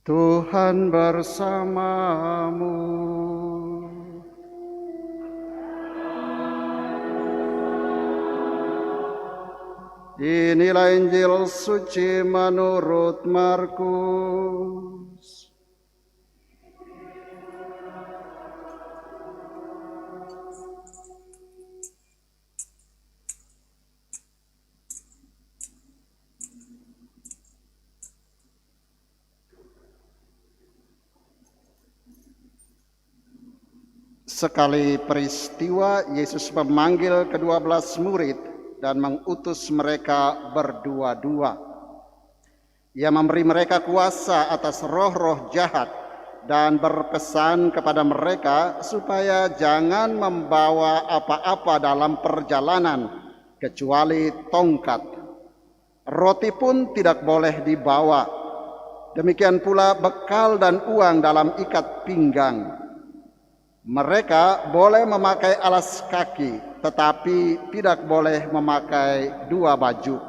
Tuhan bersamamu. Inilah Injil suci menurut Markus. Sekali peristiwa, Yesus memanggil ke-12 murid dan mengutus mereka berdua-dua. Ia memberi mereka kuasa atas roh-roh jahat dan berpesan kepada mereka supaya jangan membawa apa-apa dalam perjalanan kecuali tongkat. Roti pun tidak boleh dibawa. Demikian pula bekal dan uang dalam ikat pinggang. Mereka boleh memakai alas kaki, tetapi tidak boleh memakai dua baju.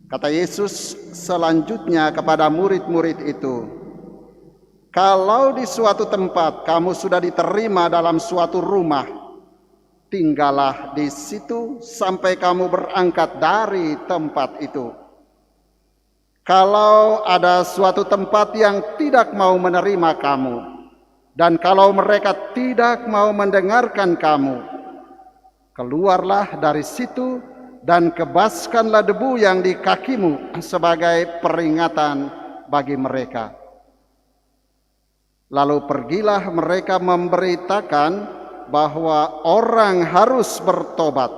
Kata Yesus selanjutnya kepada murid-murid itu, "Kalau di suatu tempat kamu sudah diterima dalam suatu rumah, tinggallah di situ sampai kamu berangkat dari tempat itu. Kalau ada suatu tempat yang tidak mau menerima kamu, dan kalau mereka tidak mau mendengarkan kamu, keluarlah dari situ dan kebaskanlah debu yang di kakimu sebagai peringatan bagi mereka." Lalu pergilah mereka memberitakan bahwa orang harus bertobat.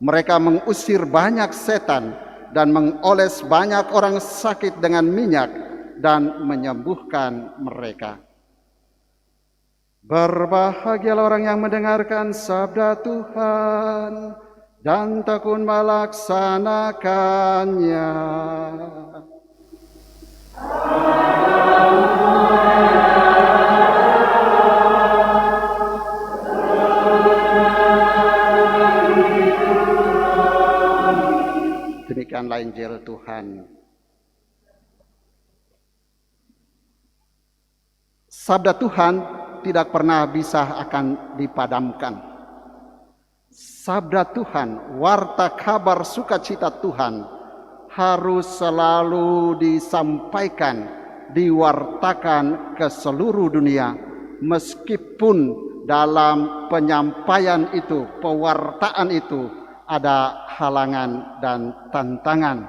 Mereka mengusir banyak setan dan mengoles banyak orang sakit dengan minyak dan menyembuhkan mereka. Berbahagialah orang yang mendengarkan sabda Tuhan dan tekun melaksanakannya. Demikianlah Injil Tuhan. Sabda Tuhan tidak pernah bisa akan dipadamkan. Sabda Tuhan, warta kabar sukacita Tuhan harus selalu disampaikan, diwartakan ke seluruh dunia, meskipun dalam penyampaian itu, pewartaan itu ada halangan dan tantangan,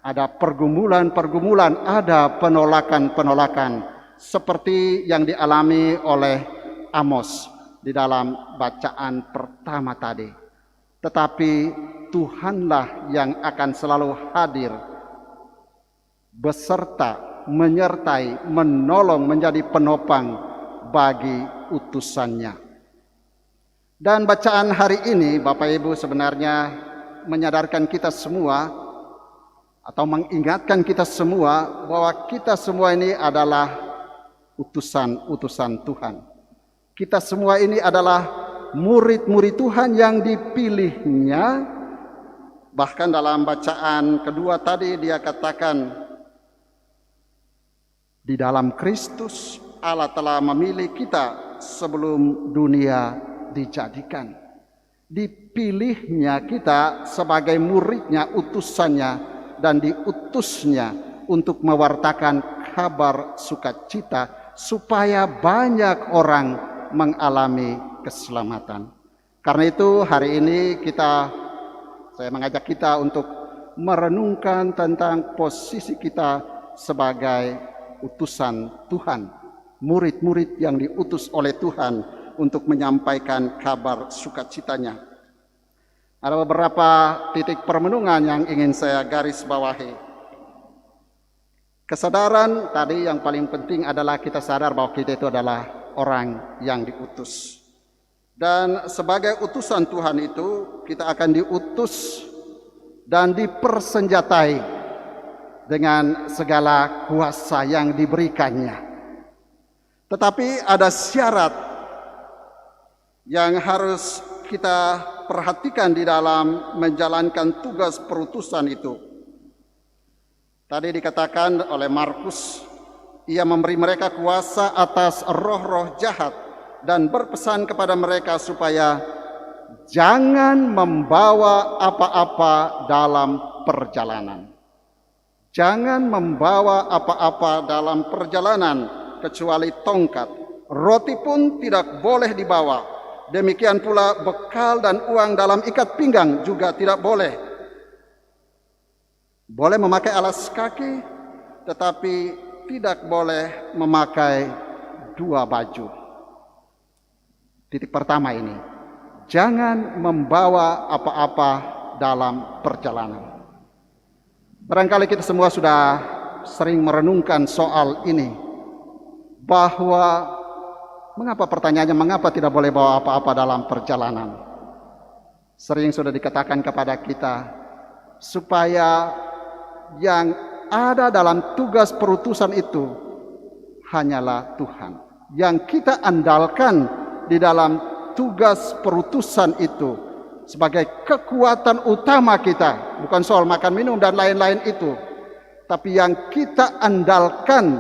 ada pergumulan-pergumulan, ada penolakan-penolakan, seperti yang dialami oleh Amos di dalam bacaan pertama tadi. Tetapi Tuhanlah yang akan selalu hadir, beserta, menyertai, menolong, menjadi penopang bagi utusannya. Dan bacaan hari ini, Bapak Ibu, sebenarnya menyadarkan kita semua atau mengingatkan kita semua bahwa kita semua ini adalah utusan-utusan Tuhan. Kita semua ini adalah murid-murid Tuhan yang dipilihnya. Bahkan dalam bacaan kedua tadi dia katakan, di dalam Kristus Allah telah memilih kita sebelum dunia dijadikan. Dipilihnya kita sebagai muridnya, utusannya, dan diutusnya untuk mewartakan kabar sukacita supaya banyak orang mengalami keselamatan. Karena itu hari ini saya mengajak kita untuk merenungkan tentang posisi kita sebagai utusan Tuhan, murid-murid yang diutus oleh Tuhan untuk menyampaikan kabar sukacitanya. Ada beberapa titik permenungan yang ingin saya garis bawahi. Kesadaran tadi yang paling penting adalah kita sadar bahwa kita itu adalah orang yang diutus. Dan sebagai utusan Tuhan itu kita akan diutus dan dipersenjatai dengan segala kuasa yang diberikannya. Tetapi ada syarat yang harus kita perhatikan di dalam menjalankan tugas perutusan itu. Tadi dikatakan oleh Markus, ia memberi mereka kuasa atas roh-roh jahat dan berpesan kepada mereka supaya jangan membawa apa-apa dalam perjalanan. Jangan membawa apa-apa dalam perjalanan kecuali tongkat. Roti pun tidak boleh dibawa. Demikian pula bekal dan uang dalam ikat pinggang juga tidak boleh. Boleh memakai alas kaki, tetapi tidak boleh memakai dua baju. Titik pertama ini, jangan membawa apa-apa dalam perjalanan. Barangkali kita semua sudah sering merenungkan soal ini, bahwa mengapa tidak boleh bawa apa-apa dalam perjalanan? Sering sudah dikatakan kepada kita, supaya yang ada dalam tugas perutusan itu hanyalah Tuhan. Yang kita andalkan di dalam tugas perutusan itu sebagai kekuatan utama kita, bukan soal makan minum dan lain-lain itu, tapi yang kita andalkan,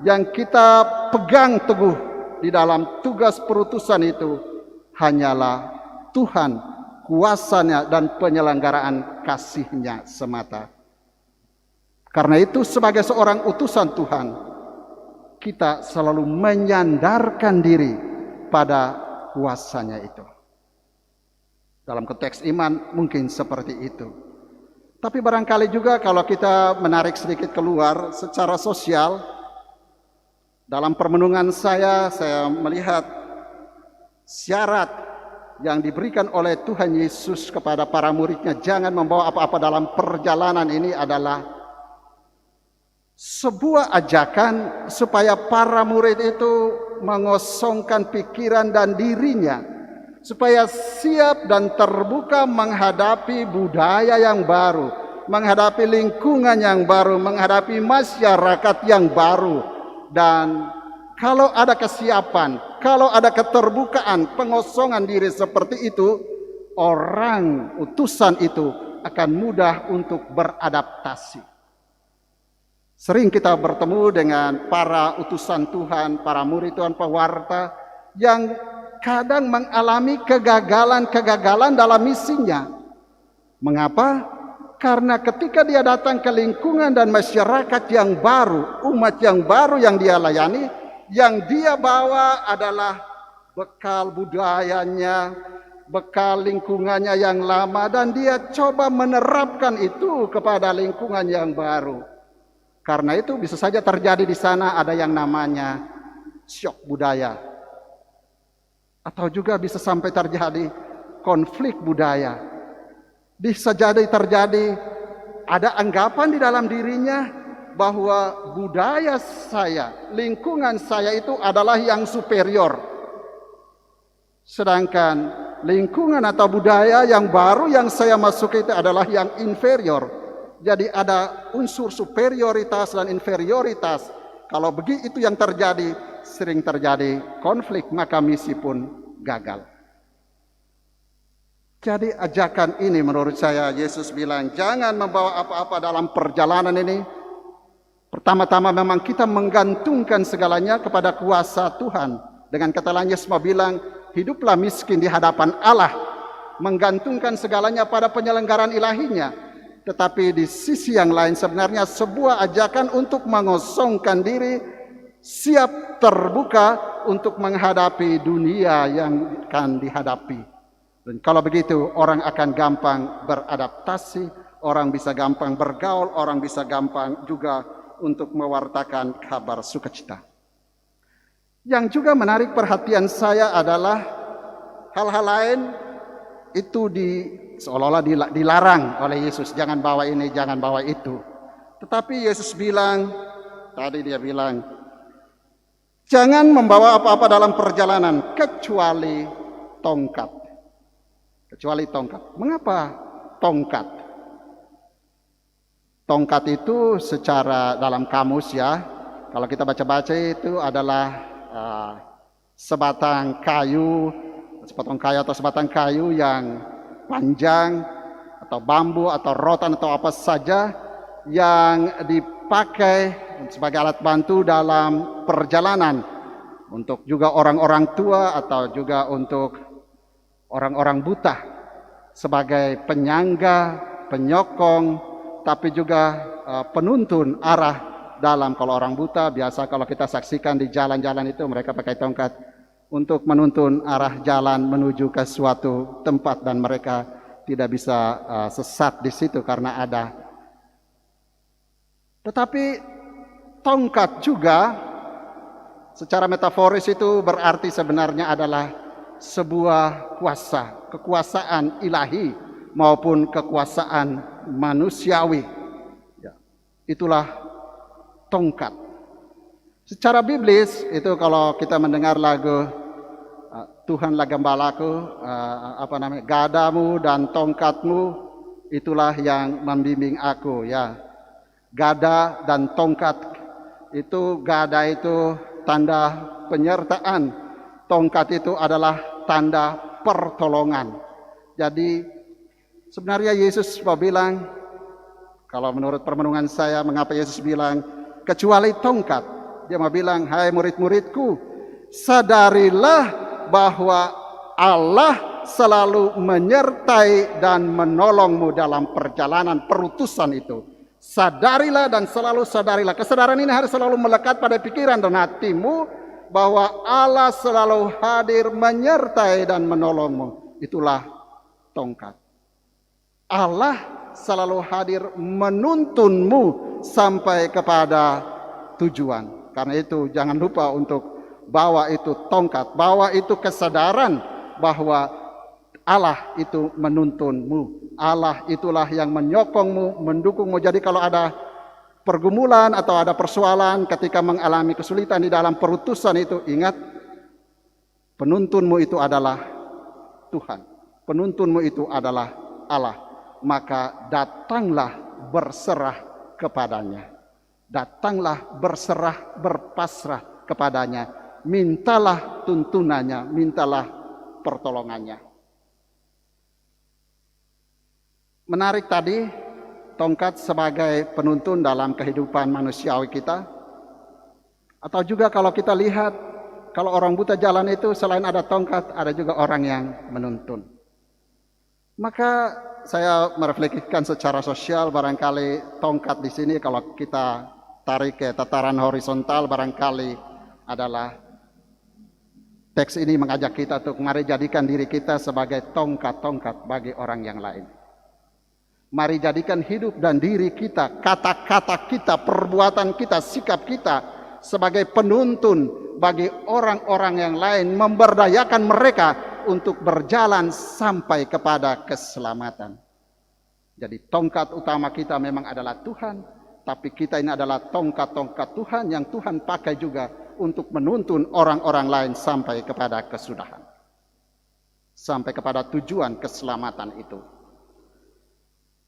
yang kita pegang teguh di dalam tugas perutusan itu hanyalah Tuhan, kuasanya dan penyelenggaraan kasih-Nya semata. Karena itu sebagai seorang utusan Tuhan, kita selalu menyandarkan diri pada kuasanya itu. Dalam konteks iman mungkin seperti itu. Tapi barangkali juga kalau kita menarik sedikit keluar secara sosial, dalam permenungan saya melihat syarat yang diberikan oleh Tuhan Yesus kepada para muridnya, jangan membawa apa-apa dalam perjalanan ini adalah sebuah ajakan supaya para murid itu mengosongkan pikiran dan dirinya, supaya siap dan terbuka menghadapi budaya yang baru, menghadapi lingkungan yang baru, menghadapi masyarakat yang baru. Dan kalau ada kesiapan, kalau ada keterbukaan, pengosongan diri seperti itu, orang utusan itu akan mudah untuk beradaptasi. Sering kita bertemu dengan para utusan Tuhan, para murid Tuhan, pewarta yang kadang mengalami kegagalan dalam misinya. Mengapa? Karena ketika dia datang ke lingkungan dan masyarakat yang baru, umat yang baru yang dia layani, yang dia bawa adalah bekal budayanya, bekal lingkungannya yang lama, dan dia coba menerapkan itu kepada lingkungan yang baru. Karena itu bisa saja terjadi di sana ada yang namanya syok budaya. Atau juga bisa sampai terjadi konflik budaya. Bisa jadi terjadi ada anggapan di dalam dirinya bahwa budaya saya, lingkungan saya itu adalah yang superior. Sedangkan lingkungan atau budaya yang baru yang saya masuk itu adalah yang inferior. Jadi ada unsur superioritas dan inferioritas. Kalau begitu yang terjadi, sering terjadi konflik, maka misi pun gagal. Jadi ajakan ini menurut saya, Yesus bilang jangan membawa apa-apa dalam perjalanan ini. Pertama-tama memang kita menggantungkan segalanya kepada kuasa Tuhan. Dengan kata lain Yesus bilang, hiduplah miskin di hadapan Allah, menggantungkan segalanya pada penyelenggaraan ilahinya. Tetapi di sisi yang lain sebenarnya sebuah ajakan untuk mengosongkan diri, siap terbuka untuk menghadapi dunia yang akan dihadapi. Dan kalau begitu orang akan gampang beradaptasi, orang bisa gampang bergaul, orang bisa gampang juga untuk mewartakan kabar sukacita. Yang juga menarik perhatian saya adalah hal-hal lain itu seolah-olah dilarang oleh Yesus. Jangan bawa ini, jangan bawa itu. Tetapi Yesus bilang, tadi dia bilang, jangan membawa apa-apa dalam perjalanan kecuali tongkat. Kecuali tongkat. Mengapa tongkat? Tongkat itu secara dalam kamus ya, kalau kita baca-baca itu adalah sepotong kayu atau sebatang kayu yang panjang atau bambu atau rotan atau apa saja yang dipakai sebagai alat bantu dalam perjalanan untuk juga orang-orang tua atau juga untuk orang-orang buta sebagai penyangga, penyokong, tapi juga penuntun arah dalam. Kalau orang buta biasa kalau kita saksikan di jalan-jalan itu mereka pakai tongkat untuk menuntun arah jalan menuju ke suatu tempat dan mereka tidak bisa sesat di situ karena ada. Tetapi tongkat juga secara metaforis itu berarti sebenarnya adalah sebuah kuasa, kekuasaan ilahi maupun kekuasaan manusiawi. Ya, itulah tongkat. Secara biblis itu kalau kita mendengar lagu Tuhanlah gembalaku, gadamu dan tongkatmu itulah yang membimbing aku, ya. Gada dan tongkat itu, gada itu tanda penyertaan, tongkat itu adalah tanda pertolongan. Jadi sebenarnya Yesus bilang, kalau menurut permenungan saya, mengapa Yesus bilang kecuali tongkat, dia mau bilang, hai murid-muridku, sadarilah bahwa Allah selalu menyertai dan menolongmu dalam perjalanan perutusan itu. Sadarilah dan selalu sadarilah. Kesadaran ini harus selalu melekat pada pikiran dan hatimu bahwa Allah selalu hadir menyertai dan menolongmu. Itulah tongkat. Allah selalu hadir menuntunmu sampai kepada tujuan. Karena itu jangan lupa untuk bawa itu tongkat, bawa itu kesadaran bahwa Allah itu menuntunmu. Allah itulah yang menyokongmu, mendukungmu. Jadi kalau ada pergumulan atau ada persoalan ketika mengalami kesulitan di dalam perutusan itu, ingat penuntunmu itu adalah Tuhan. Penuntunmu itu adalah Allah. Maka datanglah berserah kepadanya. Datanglah berserah, berpasrah kepadanya. Mintalah tuntunannya, mintalah pertolongannya. Menarik tadi, tongkat sebagai penuntun dalam kehidupan manusiawi kita. Atau juga kalau kita lihat, kalau orang buta jalan itu selain ada tongkat, ada juga orang yang menuntun. Maka saya merefleksikan secara sosial, barangkali tongkat di sini kalau kita tarik ke tataran horizontal barangkali adalah teks ini mengajak kita untuk mari jadikan diri kita sebagai tongkat-tongkat bagi orang yang lain. Mari jadikan hidup dan diri kita, kata-kata kita, perbuatan kita, sikap kita sebagai penuntun bagi orang-orang yang lain, memberdayakan mereka untuk berjalan sampai kepada keselamatan. Jadi tongkat utama kita memang adalah Tuhan, tapi kita ini adalah tongkat-tongkat Tuhan yang Tuhan pakai juga untuk menuntun orang-orang lain sampai kepada kesudahan. Sampai kepada tujuan keselamatan itu.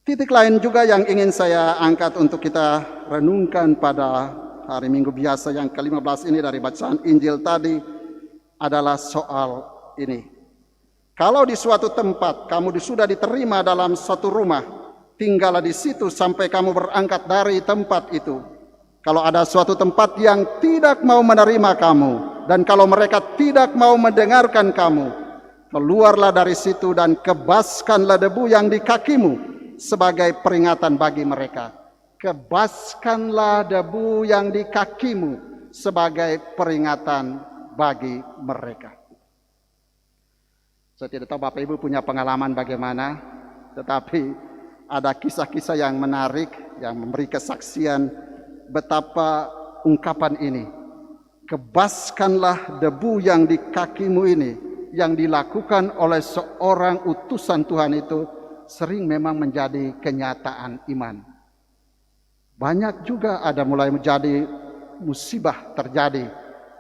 Titik lain juga yang ingin saya angkat untuk kita renungkan pada hari Minggu biasa yang ke-15 ini dari bacaan Injil tadi adalah soal ini. Kalau di suatu tempat kamu sudah diterima dalam suatu rumah, tinggallah di situ sampai kamu berangkat dari tempat itu. Kalau ada suatu tempat yang tidak mau menerima kamu, dan kalau mereka tidak mau mendengarkan kamu, keluarlah dari situ dan kebaskanlah debu yang di kakimu sebagai peringatan bagi mereka. Kebaskanlah debu yang di kakimu sebagai peringatan bagi mereka. Saya tidak tahu Bapak Ibu punya pengalaman bagaimana, tetapi ada kisah-kisah yang menarik, yang memberi kesaksian betapa ungkapan ini, kebaskanlah debu yang di kakimu ini, yang dilakukan oleh seorang utusan Tuhan itu sering memang menjadi kenyataan iman. Banyak juga ada mulai menjadi musibah terjadi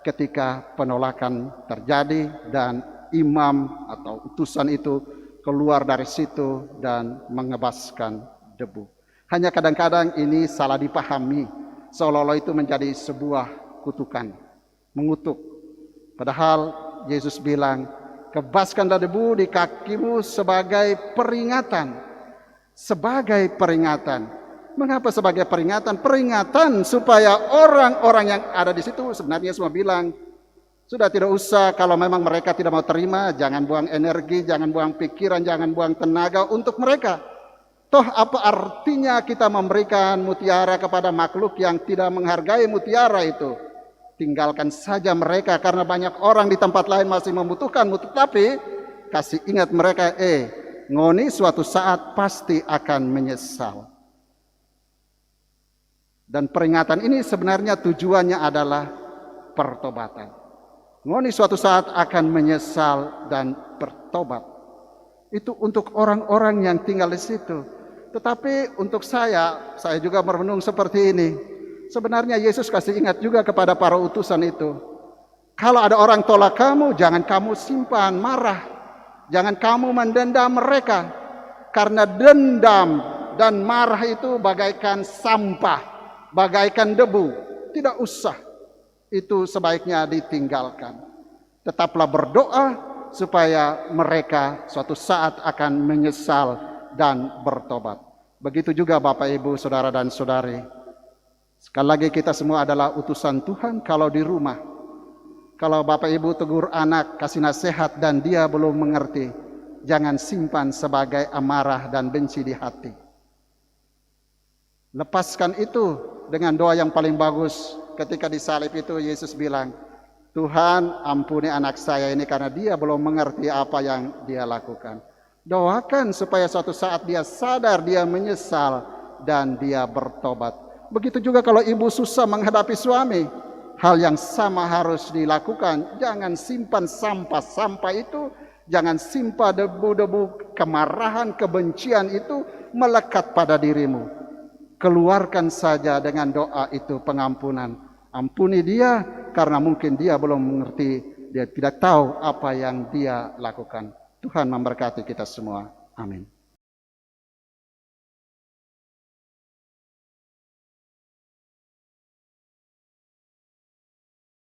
ketika penolakan terjadi dan imam atau utusan itu keluar dari situ dan mengebaskan debu. Hanya kadang-kadang ini salah dipahami, seolah-olah itu menjadi sebuah kutukan, mengutuk. Padahal Yesus bilang, kebaskanlah debu di kakimu sebagai peringatan. Sebagai peringatan. Mengapa sebagai peringatan? Peringatan supaya orang-orang yang ada di situ sebenarnya semua bilang, sudah tidak usah, kalau memang mereka tidak mau terima, jangan buang energi, jangan buang pikiran, jangan buang tenaga untuk mereka. Toh apa artinya kita memberikan mutiara kepada makhluk yang tidak menghargai mutiara itu? Tinggalkan saja mereka, karena banyak orang di tempat lain masih membutuhkanmu. Tetapi kasih ingat mereka, ngoni suatu saat pasti akan menyesal. Dan peringatan ini sebenarnya tujuannya adalah pertobatan. Ngoni suatu saat akan menyesal dan bertobat. Itu untuk orang-orang yang tinggal di situ. Tetapi untuk saya juga merenung seperti ini. Sebenarnya Yesus kasih ingat juga kepada para utusan itu. Kalau ada orang tolak kamu, jangan kamu simpan marah. Jangan kamu mendendam mereka. Karena dendam dan marah itu bagaikan sampah, bagaikan debu. Tidak usah. Itu sebaiknya ditinggalkan. Tetaplah berdoa supaya mereka suatu saat akan menyesal dan bertobat. Begitu juga Bapak Ibu, Saudara dan Saudari. Sekali lagi kita semua adalah utusan Tuhan. Kalau di rumah, kalau Bapak Ibu tegur anak, kasih nasihat dan dia belum mengerti, jangan simpan sebagai amarah dan benci di hati. Lepaskan itu dengan doa yang paling bagus. Ketika disalib itu Yesus bilang, Tuhan ampuni anak saya ini karena dia belum mengerti apa yang dia lakukan. Doakan supaya suatu saat dia sadar, dia menyesal dan dia bertobat. Begitu juga kalau ibu susah menghadapi suami, hal yang sama harus dilakukan. Jangan simpan sampah-sampah itu, jangan simpan debu-debu kemarahan, kebencian itu melekat pada dirimu. Keluarkan saja dengan doa itu pengampunan. Ampuni dia karena mungkin dia belum mengerti, dia tidak tahu apa yang dia lakukan. Tuhan memberkati kita semua. Amin.